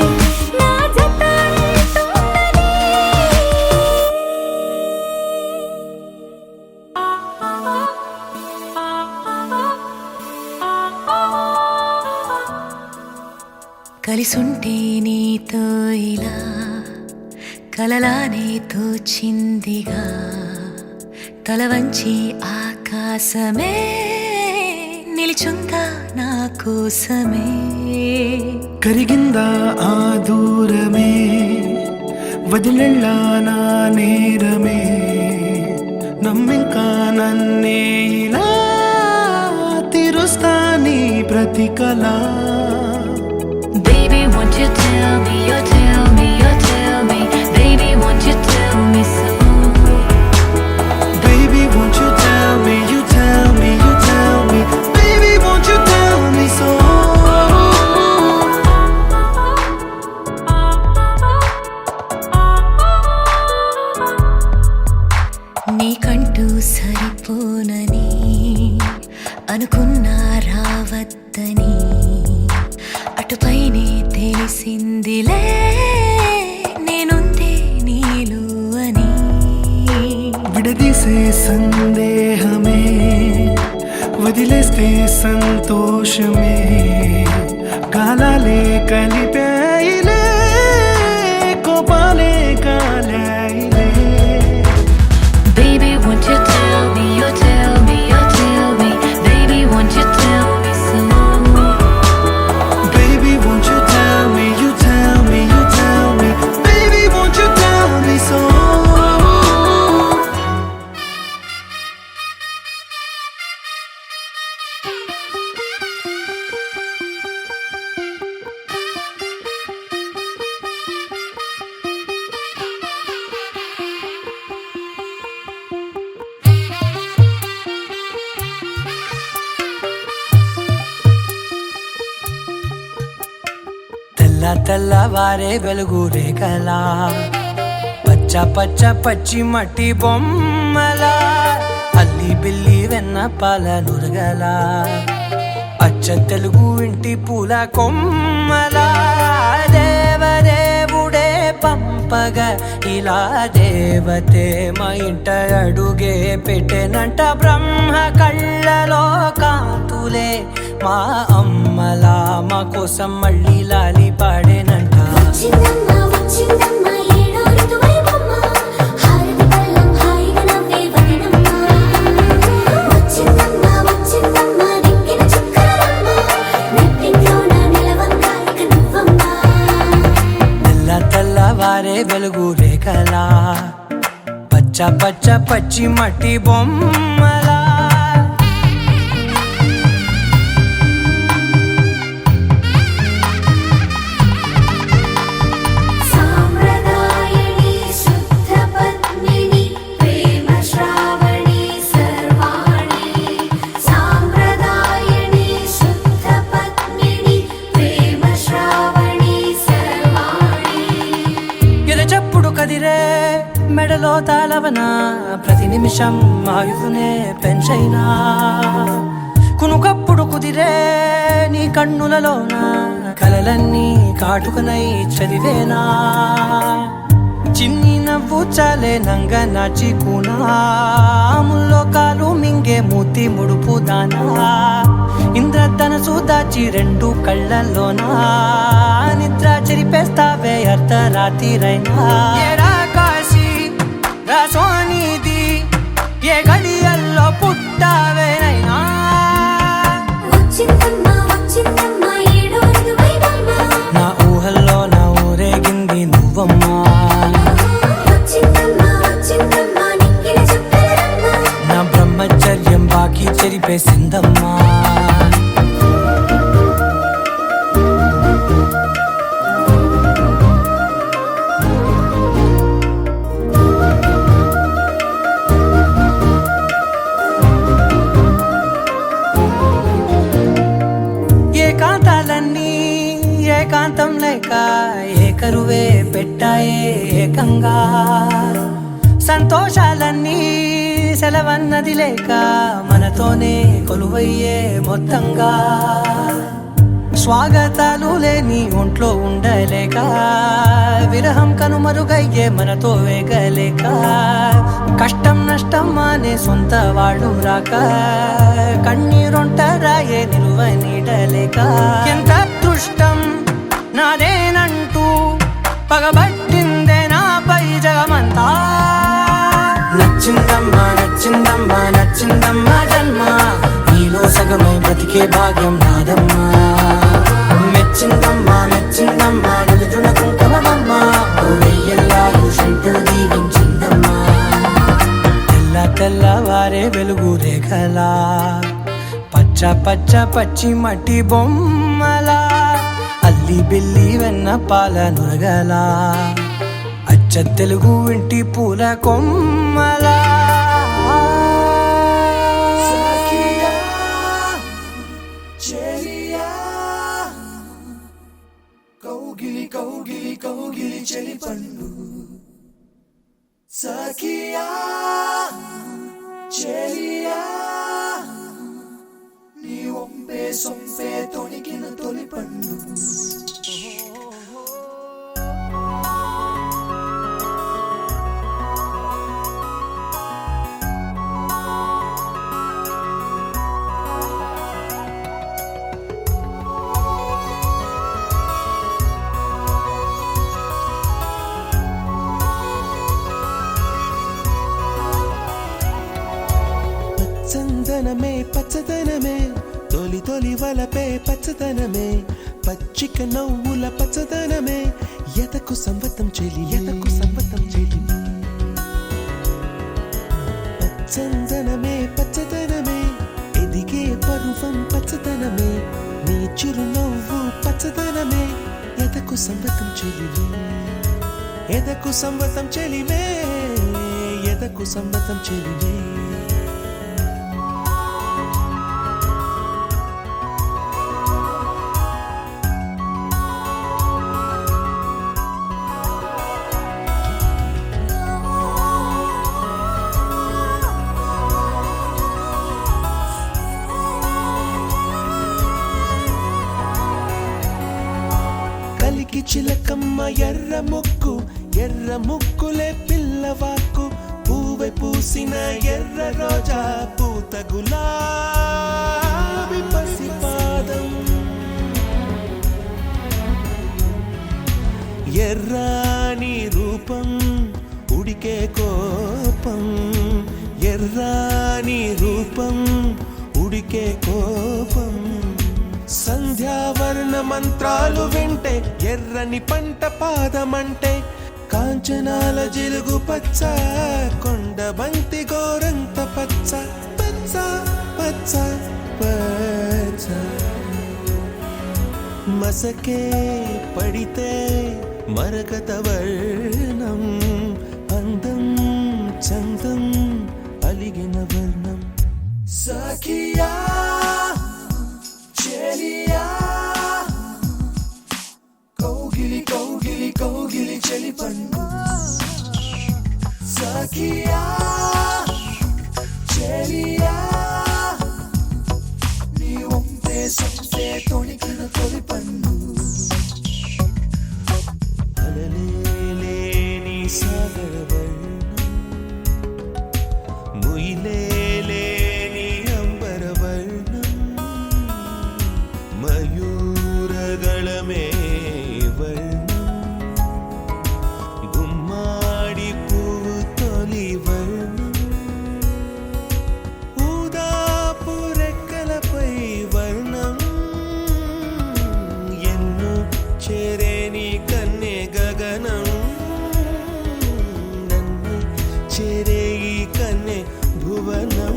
నా జత కలిసుంటే నీతో ఇలా కలలానే తోచిందిగా తల వంచి ఆకాశమే నిలిచుందా నా కోసమే కరిగిందా ఆ దూరమే వదిలెళ్ళా నా నేరమే నమ్మింకా నన్నే ఇలా తీరుస్తా నీ ప్రతికలా Baby, won't you tell me, you tell me, you tell me Baby, won't you tell me so Baby, won't you tell me, you tell me, you tell me Baby, won't you tell me so నీకంటూ సరిపోనని అనుకున్నా రావద్దని అటుపైనే తెలిసిందిలే నేనుందే నీలో అని విడదీసే సందేహమే వదిలేస్తే సంతోషమే కాలాలే కలిపాయిలే కోపాలే కాలాయిలే Baby, won't you tell me, you tell me, you tell me Baby, won't you tell me so Baby, won't you tell me, you tell me, you tell me Baby, won't you tell me so తెల్లవారే వెలుగు రేఖలా పచ్చ పచ్చ పచ్చ పచ్చి మట్టి బొమ్మలా అల్లి బిల్లి వెన్న పాల నురగల అచ్చ తెలుగు ఇంటి పూల కొమ్మలా దేవదేవుడే పంపగా ఇలా దేవతే మా ఇంట అడుగే పెట్టెనంట బ్రహ్మ కళ్ళలో కాంతులే మా అమ్మలా మా కోసం మళ్ళీ లాలి పాడేనంట వచ్చిందమ్మా వచ్చిందమ్మా ఏడో ఋతువైవమ్మ హారతి పళ్ళం హాయిగా నవ్వే వదనమ్మ వచ్చిందమ్మా వచ్చిందమ్మా దిక్కిన చుక్కలమ్మ నెట్టింట్లో నా నిలవంగా ఇక నువ్వమ్మా తెల్ల తెల్లవారే వెలుగు రేఖలా పచ్చ పచ్చ పచ్చి మట్టి బొమ్మలా సాంప్రదాయని శుద్ధ పద్మిని ప్రేమ శ్రావణి సర్వాణి సాంప్రదాయని శుద్ధ పద్మిని ప్రేమ శ్రావణి సర్వాణి ఎరచప్పుడు కదిరే మెడలో తాళవన ప్రతి నిమిషం ఆయుధునే పెంచైనా కునుకప్పుడు కుదిరే నీ కన్నులలోన కలలన్నీ కాటుకనై చదివేనా చిన్ని నవ్వు చాలే నంగ నాచి కూనాముల్లో కాలు మింగే మూతి ముడుపు దానా ఇంద్రధనసు దాచి రెండు కళ్ళల్లోనా నిద్ర చెరిపేస్తావే అర్ధరాత్రిరైనా ఏరా కాశీ రా సోనిది ఏ గడియల్లో పుట్టావేనైనా వచ్చిందమ్మా వచ్చిందమ్మా ఏడో ఋతువైవమ్మ నా ఊహల్లో నా ఊరేగింది నువ్వమ్మా వచ్చిందమ్మా వచ్చిందమ్మా నిక్కిన చుక్కలమ్మ నా బ్రహ్మచర్యం బాకీ చెరిపేసిందమ్మా ఏకాంతాలన్నీ ఏకాంతం లేక ఏకరువే పెట్టాయే ఏకంగా సంతోషాలన్నీ సెలవన్నది లేక మనతోనే కొలువయ్యే మొత్తంగా స్వాగతాలు లేని ఒంట్లో ఉండలేక విరహం కనుమరుగయ్యే మనతో వేగలేక కష్టం నష్టం అనే సొంత వాళ్ళు రాక కన్నీరొంటరాయే నిలువ నీడలేక ఎంత అదృష్టం నాదేనంటూ పగబట్టిందే నాపై జగమంతా నచ్చిందమ్మా నచ్చిందమ్మా నచ్చిందమ్మా జన్మ నీలో సగమై బ్రతికే భాగ్యం నాదమ్మా మెచ్చిందమ్మా మెచ్చిందమ్మా నిలుచున కుంకుమమ్మా వెయ్యల్లాలు శంకులు దీవించిందమ్మా తెల్ల తెల్లవారే వెలుగు రేఖలా పచ్చ పచ్చ పచ్చి మట్టి బొమ్మలా అల్లి బిల్లి వెన్న పాల నురగలా అచ్చ తెలుగు ఇంటి పూల కొమ్మలా కౌగిలి కౌగిలి కౌగిలి చెలి పండు సఖియా చెలియా నీ ఒంపే సొంపే తొణికిన తొలి పండు చందనమే పచ్చదనమే తొలి తొలి వలపే పచ్చదనమే పచ్చిక నవ్వుల పచ్చదనమే ఎతకు సంవతం చెలి ఎతకు సంవతం చెలి చందనమే పచ్చదనమే ఎదిగే పరువం పచ్చదనమే నీ చిరునవ్వు పచ్చదనమే ఎతకు సంవతం చెలివే ఎదకు సంవతం చెలివే ఎదకు సంవతం చెలివే కలికి చిలకమ్మ ఎర్ర ముక్కు, ఎర్ర ముక్కులే పిల్లవాకు, పూవై పూసిన ఎర్ర రోజా, పూత గులాబీ పసిపాదం. ఎర్రాని రూపం ఉడికే కోపం, ఎర్రాని రూపం ఉడికే కోపం. సంధ్యావర్ణ మంత్రాలు వింటే ఎర్రని పంట పాదమంటే, కాంచనాల జిలుగు పచ్చ, కొండ బంతి గోరంత పచ్చ, పచ్చ పచ్చ పచ్చ. మసకే పడితే మరకత వర్ణం, అందం చందం అలిగిన వర్ణం. సఖియా చెలియా, కౌగిలి కౌగిలి కౌగిలి చెలి పండు. సఖియా చెలియా, నీ ఒంపే సొంపే తొణికిన తొలి పండు. అలలేని సాగర వర్ణం, ముయిలేని అంబర వర్ణం, మయూరగళమే వర్ణం, గుమ్మాడి పువ్వు తొలి వర్ణం, ఊదాపు రెక్కలపై వర్ణం, ఎన్నో చేరేని కన్నే గగనం, నన్ను చేరే ఈ కన్నే భువనం.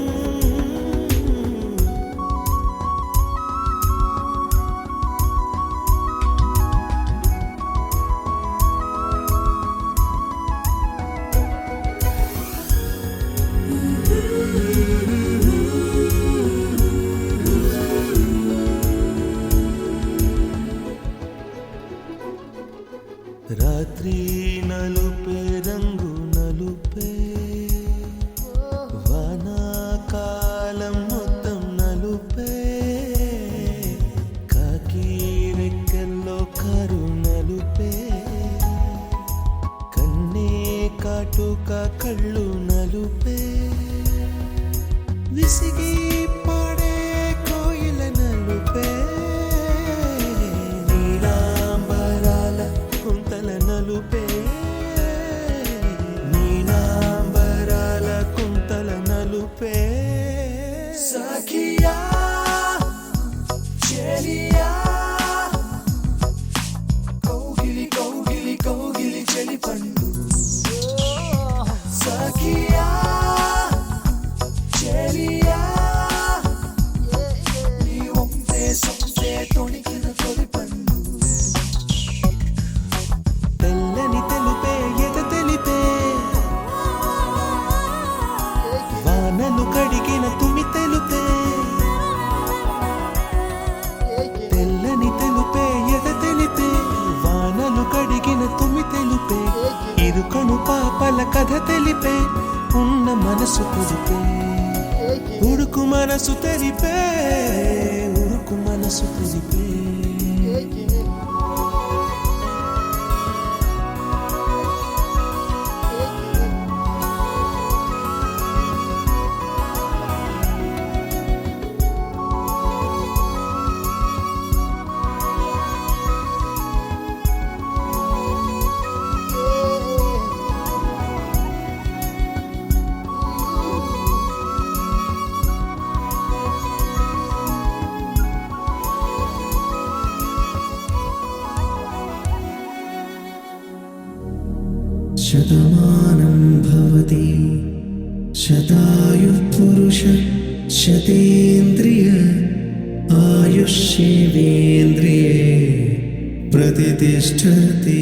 రాత్రి నలుపే రంగు నలుపే, వానాకాలం మొత్తం నలుపే, కాకి రెక్కల్లో కారు నలుపే, కన్నే కాటుక కళ్ళు నలుపే, విసిగి పాడే కోయిల నలుపే, నీలాంబరాల కుంతల నలుపే, నీలాంబరాల కుంతల నలుపే. సఖియా చెలియా, కౌగిలి కౌగిలి కౌగిలి చెలి పండు. సఖియా చెలియా, నీ ఒంపే సొంపే తొణికిన తొలి పండు. తెల్లని తెలుపే ఎద తెలిపే, వానలు కడిగిన తుమి తెలుపే, తెల్లని తెలుపే ఎద తెలిపే, వానలు కడిగిన తుమి తెలుపే, ఇరుకను పాపల కథ తెలిపే, ఉన్న మనసు కుదిపే, ఉడుకు మనసు తెరిపే, ఉడుకు మనసు తెరిపే. శతమానం భవతి శతాయుః పురుష శతేంద్రియ ఆయుష్యేవేంద్రియే ప్రతిష్టతి.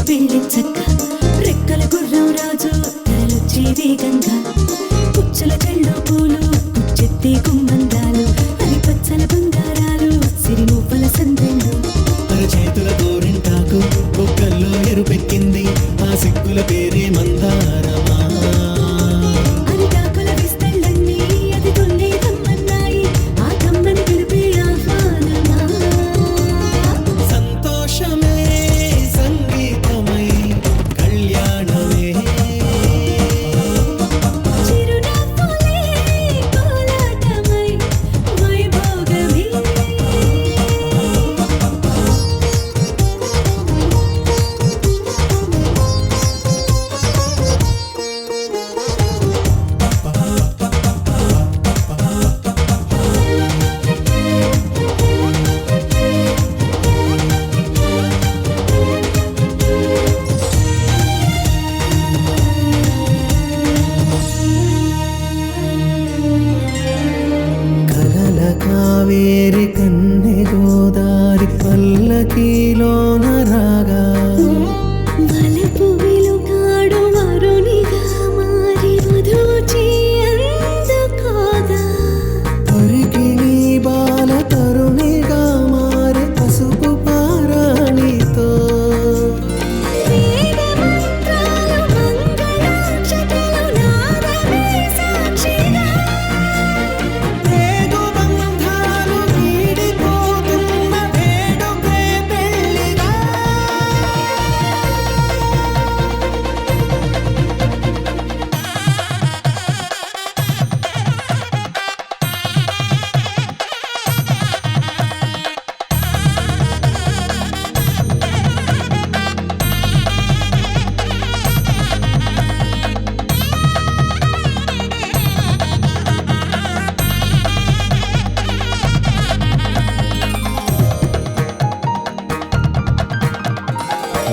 పెళ్లి చక్క రెక్కల గుర్రం రాజు తరలొచ్చే వేగంగా పుచ్చల చెళ్ళు పూలు పుచ్చెత్తే గుమ్మందాలు అది పచ్చల బంగారాలు సిరిమూపల సందెళ్ళు చేతుల గోరింటాకు బొక్కల్లో ఎరుపెక్కింది ఆ సిగ్గుల పేరే మందారమా అది కాకుల విస్తళ్ళన్నీ అది తొండే కమ్మన్నాయి ఆ కమ్మని పిలిపే ఆహ్వానమా సంతోషమే సంగీతమై కళ్యాణమే చిరునవ్వులే కోలాటమై వైభోగమే కలల కావేరి కన్నె గోదారి పల్లకీలోన రాగా వలపు వెలుగాడు వరునిగా మారి వధూచి అందుకోగా పరికిణి బాల తరుణిగా మారే పసుపు పారాణితో వేద మంత్రాలు మంగళాక్షతలు నాదమే సాక్షిగా పేగు బంధాలు వీడిపోతున్న వేడుకే పెళ్లిగా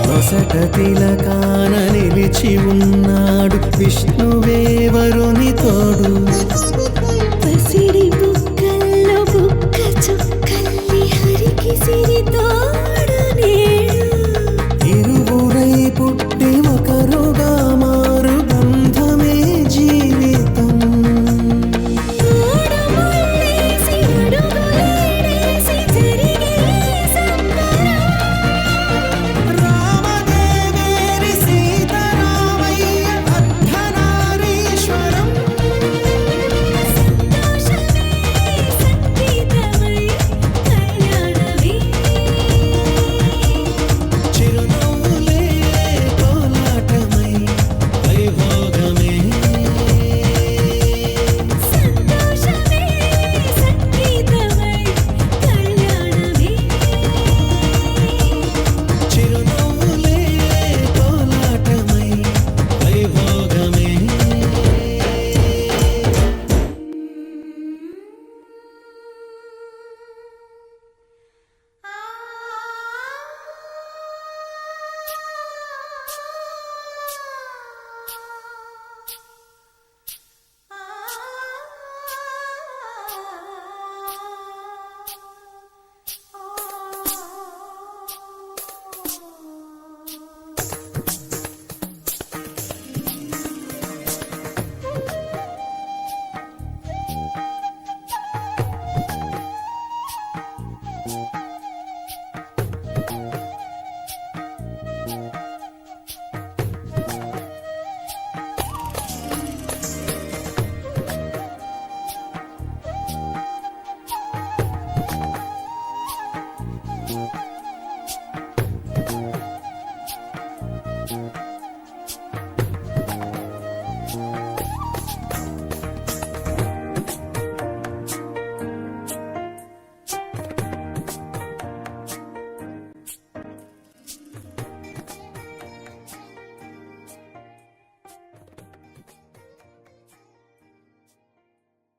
వసట తిలకాన నిలిచి ఉన్నాడు విష్ణువే వరుని తోడు పసిడి